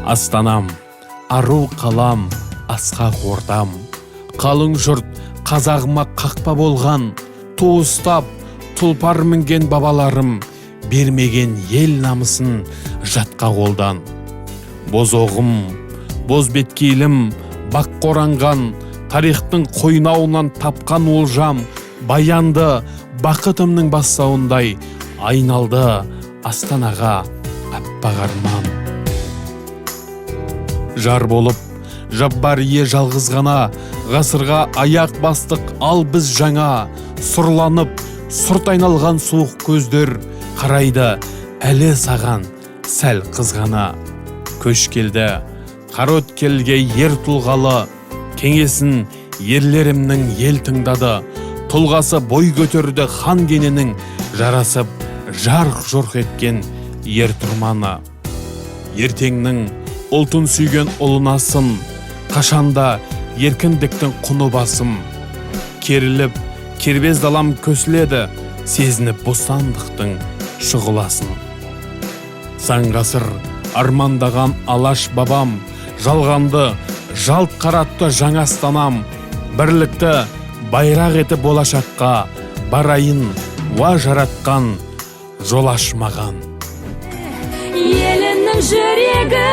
Астанам, ару қалам, асқақ ордам, қалың жұрт қазағыма қақпа болған, туыстап, тұлпар мінген бабаларым, бермеген ел намысын жатқа қолдан. Боз оғым, боз беткейлім, баққа оранған, тарихтың қойнауынан тапқан олжам, баянды бақытымның бастауындай айналды Астанаға аппақ арман. Жар болып, жаббар ие жалғыз ғана, ғасырға аяқ бастық ал біз жаңа, сұрланып, сұрт айналған суық көздер, қарайды әлі саған сәл қызғана. Көш келді, қара өткелге ер тұлғалы, кеңесін ерлерімнің ел тыңдады, тұлғасы бой көтерді хан кененің, жарасып жарқ жұрқ еткен ер тұрманы. Ертеңнің ұлтын сүйген ұлынасын, қашанда еркіндіктің құны басым. Керіліп, кербез далам көсіледі, сезініп бостандықтың шұғыласын. Сан ғасыр армандаған алаш бабам, жалғанды, жалт қаратты жаңа Астанам, бірлікті байрақ еті болашаққа, барайын уа жаратқан жол ашмаған. Елінің жүрегі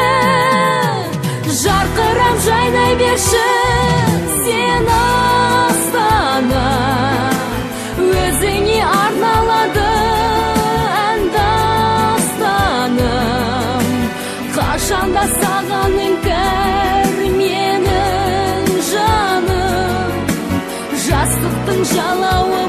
жарқырап жайнай берші, сен Астана өзіңе арналады ән дастаным. Қашанда саған іңкәр менің жаным, жастықтың жалауы